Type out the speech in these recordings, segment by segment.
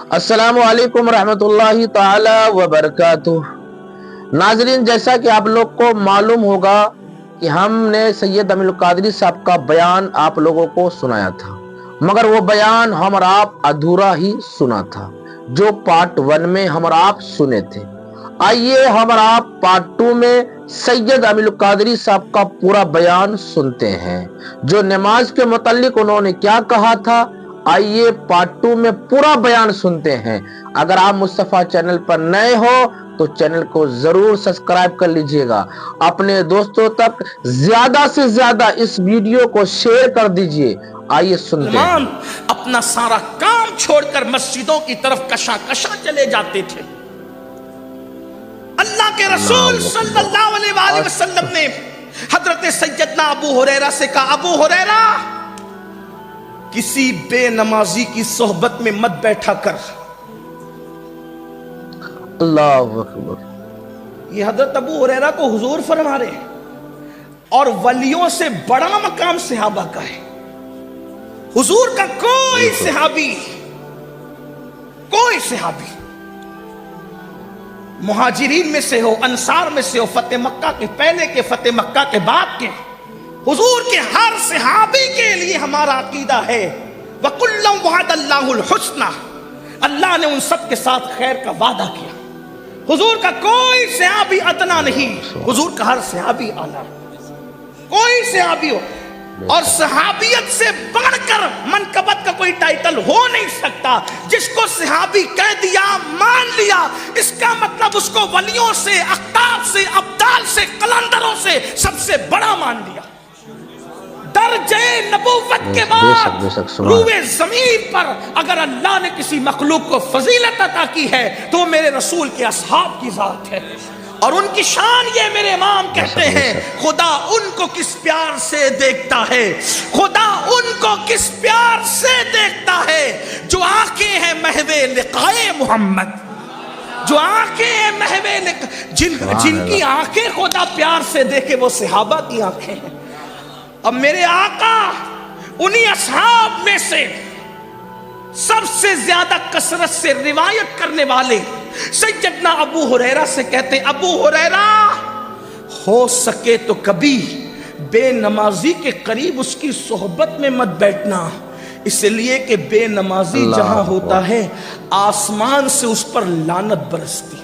السلام علیکم ورحمۃ اللہ تعالی وبرکاتہ۔ ناظرین، جیسا کہ آپ لوگ کو معلوم ہوگا کہ ہم نے سید امین القادری صاحب کا بیان آپ لوگوں کو سنایا تھا، مگر وہ بیان ہم اور آپ ادھورا ہی سنا تھا جو پارٹ 1 میں ہم اور آپ سنے تھے۔ آئیے ہم اور آپ پارٹ 2 میں سید امین القادری صاحب کا پورا بیان سنتے ہیں، جو نماز کے متعلق انہوں نے کیا کہا تھا۔ آئیے پارٹ 2 میں پورا بیان سنتے ہیں۔ اگر آپ مصطفیٰ چینل پر نئے ہو تو چینل کو ضرور سبسکرائب کر لیجئے گا، اپنے دوستوں تک زیادہ سے زیادہ اس ویڈیو کو شیئر کر دیجئے۔ آئیے سنتے ہیں۔ اپنا سارا کام چھوڑ کر مسجدوں کی طرف کشا چلے جاتے تھے۔ اللہ کے رسول صلی اللہ علیہ وآلہ وسلم نے حضرت سیدنا ابو ہریرہ سے کہا، ابو ہریرہ، کسی بے نمازی کی صحبت میں مت بیٹھا کر۔ اللہ اکبر۔ یہ حضرت ابو ہریرہ کو حضور فرما رہے ہیں، اور ولیوں سے بڑا مقام صحابہ کا ہے۔ حضور کا کوئی صحابی مہاجرین میں سے ہو، انصار میں سے ہو، فتح مکہ کے پہلے کے، فتح مکہ کے بعد کے، حضور کے ہر صحابی کے لیے ہمارا عقیدہ ہے وَكُلًّا وَعَدَ اللَّهُ الْحُسْنَى، اللہ نے ان سب کے ساتھ خیر کا وعدہ کیا۔ حضور کا کوئی صحابی ادنا نہیں، حضور کا ہر صحابی اعلیٰ، کوئی صحابی ہو، اور صحابیت سے بڑھ کر منقبت کا کوئی ٹائٹل ہو نہیں سکتا۔ جس کو صحابی کہہ دیا، مان لیا، اس کا مطلب اس کو ولیوں سے، اقطاب سے، ابدال سے، قلندروں سے سب سے بڑا مان لیا۔ درجہ نبوت کے بعد روئے زمین پر اگر اللہ نے کسی مخلوق کو فضیلت عطا کی ہے تو میرے رسول کے اصحاب کی ذات ہے، اور ان کی شان یہ میرے امام کہتے ہیں، خدا ان کو کس پیار سے دیکھتا ہے، خدا ان کو کس پیار سے دیکھتا ہے جو آنکھیں ہیں محو لقائے محمد، جو آنکھیں ہیں محو جن کی آنکھیں خدا پیار سے دیکھے وہ صحابہ کی آنکھیں ہیں۔ اب میرے آقا انہی اصحاب میں سے سب سے زیادہ کثرت سے روایت کرنے والے سیدنا ابو ہریرہ سے کہتے ہیں، ابو ہریرہ، ہو سکے تو کبھی بے نمازی کے قریب اس کی صحبت میں مت بیٹھنا، اس لیے کہ بے نمازی جہاں ہوتا ہے آسمان سے اس پر لعنت برستی۔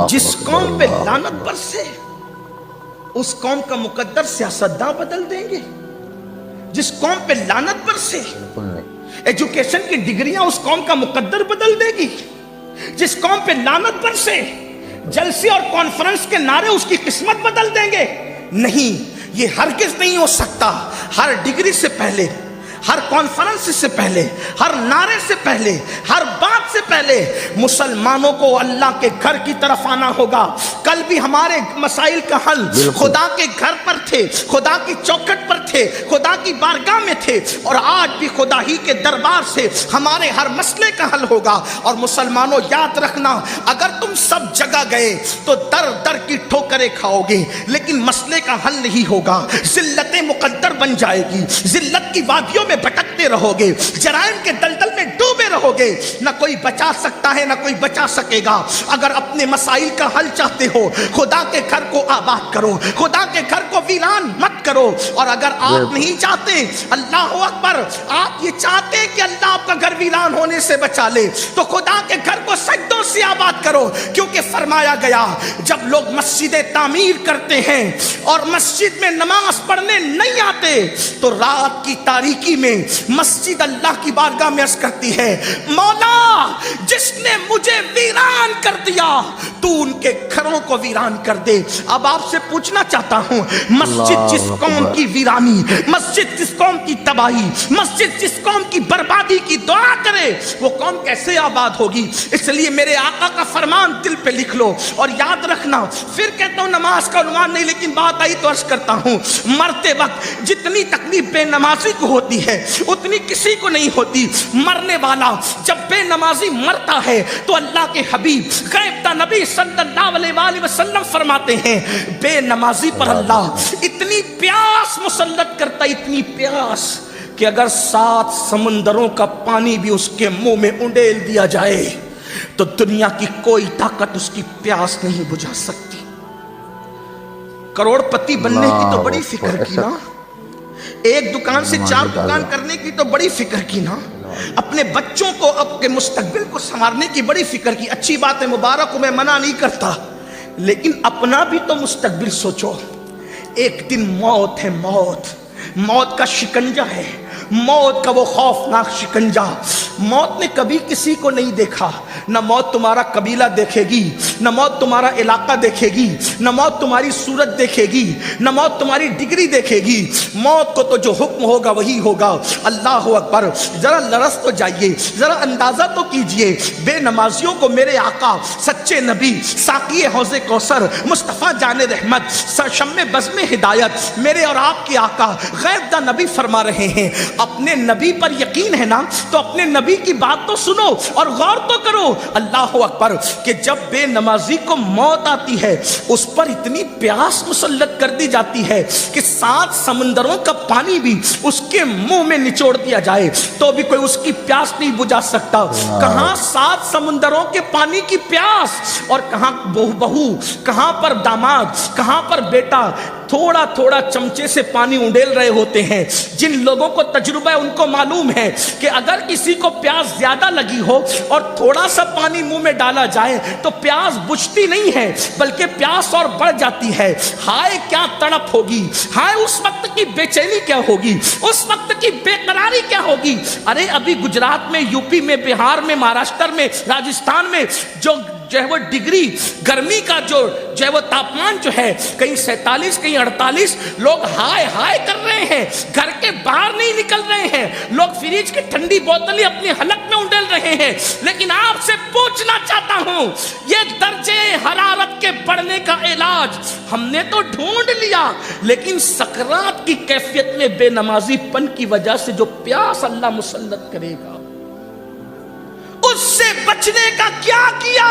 جس قوم پہ لعنت برسے اس قوم کا مقدر سیاستداں بدل دیں گے۔ جس قوم پہ لعنت برسے ایجوکیشن کی ڈگریاں اس قوم کا مقدر بدل دے گی۔ جس قوم پہ لعنت برسے جلسے اور کانفرنس کے نعرے اس کی قسمت بدل دیں گے۔ نہیں، یہ ہرگز نہیں ہو سکتا۔ ہر ڈگری سے پہلے، ہر کانفرنس سے پہلے، ہر نعرے سے پہلے، ہر بات سے پہلے مسلمانوں کو اللہ کے گھر کی طرف آنا ہوگا۔ کل بھی ہمارے مسائل کا حل خدا کے گھر پر تھے، خدا کی چوکھٹ پر تھے، خدا کی بارگاہ میں تھے، اور آج بھی خدا ہی کے دربار سے ہمارے ہر مسئلے کا حل ہوگا۔ اور مسلمانوں یاد رکھنا، اگر تم سب جگہ گئے تو در در کی ٹھوکریں کھاؤ گے، لیکن مسئلے کا حل نہیں ہوگا۔ ذلت مقدر بن جائے گی، ذلت کی وادیوں میں بھٹکتے رہو گے، جرائم کے دلدل میں ڈوبے رہو گے، نہ کوئی بچا سکتا ہے نہ کوئی بچا سکے گا۔ اگر اپنے مسائل کا حل چاہتے ہو، خدا کے گھر کو آباد کرو، خدا کے گھر کو ویران مت کرو۔ اور اگر آپ نہیں چاہتے، اللہ اکبر، آپ یہ چاہتے کہ اللہ آپ کا گھر ویران ہونے سے بچا لے، تو خدا کے گھر کو سجدوں سے آباد کرو، کیونکہ فرمایا گیا جب لوگ مسجدیں تعمیر کرتے ہیں اور مسجد میں نماز پڑھنے نہیں آتے تو رات کی تاریکی میں مسجد اللہ کی بارگاہ میں عرض کرتی ہے، مولا جس نے مجھے ویران کر دیا تو ان کے گھروں کو ویران کر دے۔ اب آپ سے پوچھنا چاہتا ہوں، مسجد جس قوم کی ویرانی، مسجد جس قوم کی تباہی، مسجد جس قوم کی بربادی کی دعا کرے، وہ قوم کیسے آباد ہوگی؟ اس لیے میرے آقا کا فرمان دل پہ لکھ لو اور یاد رکھنا۔ پھر کہتا ہوں نماز کا عنوان نہیں، لیکن بات آئی تو عرض کرتا ہوں، مرتے وقت جتنی تکلیف بے نمازی کو ہوتی ہے اتنی کسی کو نہیں ہوتی۔ مرنے والا جب بے نمازی مرتا ہے تو اللہ کے حبیب غیب نبی صلی اللہ علیہ وآلہ وسلم فرماتے ہیں، بے نمازی پر اللہ اتنی پیاس مسلط کرتا، اتنی پیاس کہ اگر 7 سمندروں کا پانی بھی اس کے منہ میں انڈیل دیا جائے تو دنیا کی کوئی طاقت اس کی پیاس نہیں بجھا سکتی. کروڑ پتی بننے کی تو بڑی فکر کی نا, ایک دکان سے 4 دکان کرنے کی تو بڑی فکر کی نا, اپنے بچوں کو اپنے مستقبل کو سنوارنے کی بڑی فکر کی. اچھی بات ہے, مبارک کو میں منع نہیں کرتا, لیکن اپنا بھی تو مستقبل سوچو. ایک دن موت ہے, موت کا شکنجہ ہے, موت کا وہ خوفناک شکنجہ. موت نے کبھی کسی کو نہیں دیکھا, نہ موت تمہارا قبیلہ دیکھے گی, نہ موت تمہارا علاقہ دیکھے گی, نہ موت تمہاری صورت دیکھے گی, نہ موت تمہاری ڈگری دیکھے گی. موت کو تو جو حکم ہوگا وہی ہوگا. اللہ اکبر. ذرا لرز تو جائیے, ذرا اندازہ تو کیجئے, بے نمازیوں کو میرے آقا سچے نبی ساقی حوض کوثر مصطفیٰ جان رحمت شمع بزم ہدایت میرے اور آپ کے آقا غیب دا نبی فرما رہے ہیں. اپنے نبی پر یقین ہے نا, تو اپنے نبی کی بات تو سنو اور غور تو کرو. اللہ اکبر. کہ جب بے نمازی کو موت آتی ہے اس پر اتنی پیاس مسلط کر دی جاتی ہے کہ 7 سمندروں کا پانی بھی اس کے منہ میں نچوڑ دیا جائے تو بھی کوئی اس کی پیاس نہیں بجھا سکتا. کہاں 7 سمندروں کے پانی کی پیاس, اور کہاں بہو, کہاں پر داماد, کہاں پر بیٹا تھوڑا تھوڑا چمچے سے پانی انڈیل رہے ہوتے ہیں. جن لوگوں کو تجربہ ہے ان کو معلوم ہے کہ اگر کسی کو پیاس زیادہ لگی ہو اور تھوڑا سا پانی منہ میں ڈالا جائے تو پیاس بجھتی نہیں ہے بلکہ پیاس اور بڑھ جاتی ہے. ہائے کیا تڑپ ہوگی, ہائے اس وقت کی بے چینی کیا ہوگی, اس وقت کی بے قراری کیا ہوگی. ارے ابھی گجرات میں, یو پی میں, بہار میں, مہاراشٹر میں, راجستھان میں جو ہے وہ ڈگری گرمی کا جو ہے وہ تاپمان جو ہے کہیں 47 کہیں 48, لوگ ہائے ہائے کر رہے ہیں, گھر کے باہر نہیں نکل رہے ہیں, لوگ فریج کی ٹھنڈی بوتلیں اپنی حلق میں انڈیل رہے ہیں. لیکن آپ سے پوچھنا چاہتا ہوں, یہ درجے حرارت کے بڑھنے کا علاج ہم نے تو ڈھونڈ لیا, لیکن سکرات کی کیفیت میں بے نمازی پن کی وجہ سے جو پیاس اللہ مسلط کرے گا اس سے بچنے کا کیا کیا.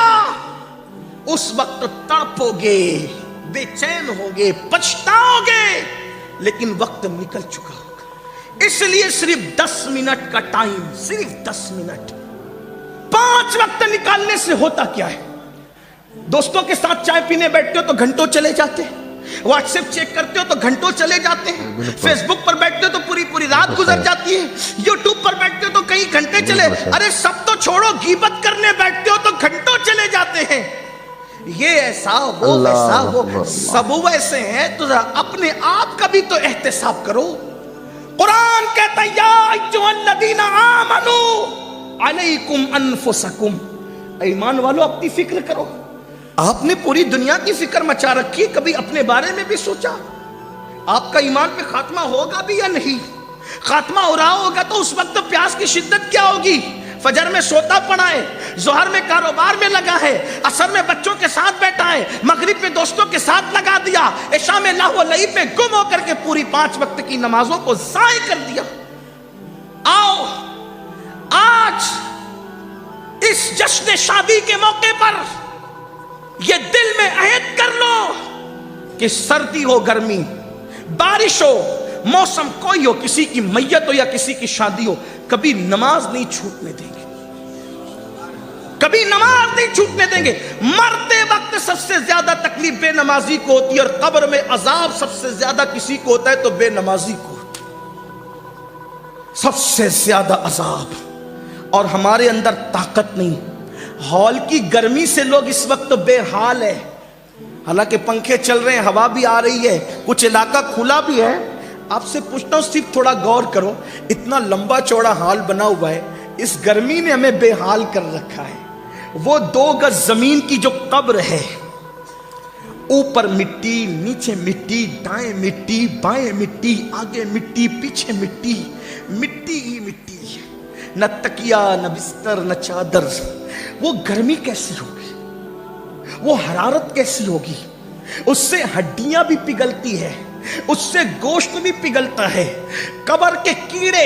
اس وقت تڑپو گے, بے چین ہوگے, پچھتاؤ گے, لیکن وقت نکل چکا ہوگا. اس لیے صرف 10 منٹ کا ٹائم, صرف 10 منٹ, 5 وقت نکالنے سے ہوتا کیا ہے. دوستوں کے ساتھ چائے پینے بیٹھتے ہو تو گھنٹوں چلے جاتے ہیں, واٹس ایپ چیک کرتے ہو تو گھنٹوں چلے جاتے ہیں, فیس بک پر بیٹھتے ہو تو پوری رات گزر جاتی ہے, یوٹیوب پر بیٹھتے ہو تو کئی گھنٹے چلے, ارے سب تو چھوڑو, غیبت کرنے بیٹھتے ہو تو گھنٹوں چلے جاتے ہیں. یہ ایسا وہ ویسا وہ سب ویسے ہیں, تو اپنے آپ کا بھی تو احتساب کرو. قرآن کہتا ہے یا ایھا الذین آمنوا علیکم انفسکم, ایمان والو اپنی فکر کرو. آپ نے پوری دنیا کی فکر مچا رکھی, کبھی اپنے بارے میں بھی سوچا آپ کا ایمان پہ خاتمہ ہوگا بھی یا نہیں؟ خاتمہ ہو رہا ہوگا تو اس وقت پیاس کی شدت کیا ہوگی. فجر میں سوتا پڑا ہے, ظہر میں کاروبار میں لگا ہے, عصر میں بچوں کے ساتھ بیٹھا ہے, مغرب میں دوستوں کے ساتھ لگا دیا, عشاء میں لہو و لعب میں گم ہو کر کے پوری 5 وقت کی نمازوں کو ضائع کر دیا. آؤ آج اس جشن شادی کے موقع پر یہ دل میں عہد کر لو کہ سردی ہو, گرمی, بارش ہو, موسم کوئی ہو, کسی کی میت ہو یا کسی کی شادی ہو, کبھی نماز نہیں چھوٹنے دیں گے, کبھی نماز نہیں چھوٹنے دیں گے. مرتے وقت سب سے زیادہ تکلیف بے نمازی کو ہوتی ہے, اور قبر میں عذاب سب سے زیادہ کسی کو ہوتا ہے تو بے نمازی کو ہوتا ہے سب سے زیادہ عذاب. اور ہمارے اندر طاقت نہیں. ہال کی گرمی سے لوگ اس وقت بے حال ہے, حالانکہ پنکھے چل رہے ہیں, ہوا بھی آ رہی ہے, کچھ علاقہ کھلا بھی ہے. آپ سے پوچھتا ہوں, صرف تھوڑا غور کرو, اتنا لمبا چوڑا حال بنا ہوا ہے, اس گرمی نے ہمیں بے حال کر رکھا ہے. وہ 2 گز زمین کی جو قبر ہے, اوپر مٹی, نیچے مٹی, دائیں مٹی, بائیں مٹی, آگے مٹی, پیچھے مٹی, مٹی ہی مٹی, نہ تکیا, نہ بستر, نہ چادر. وہ گرمی کیسی ہوگی, وہ حرارت کیسی ہوگی, اس سے ہڈیاں بھی پگھلتی ہے, اس سے گوشت بھی پگھلتا ہے. قبر کے کیڑے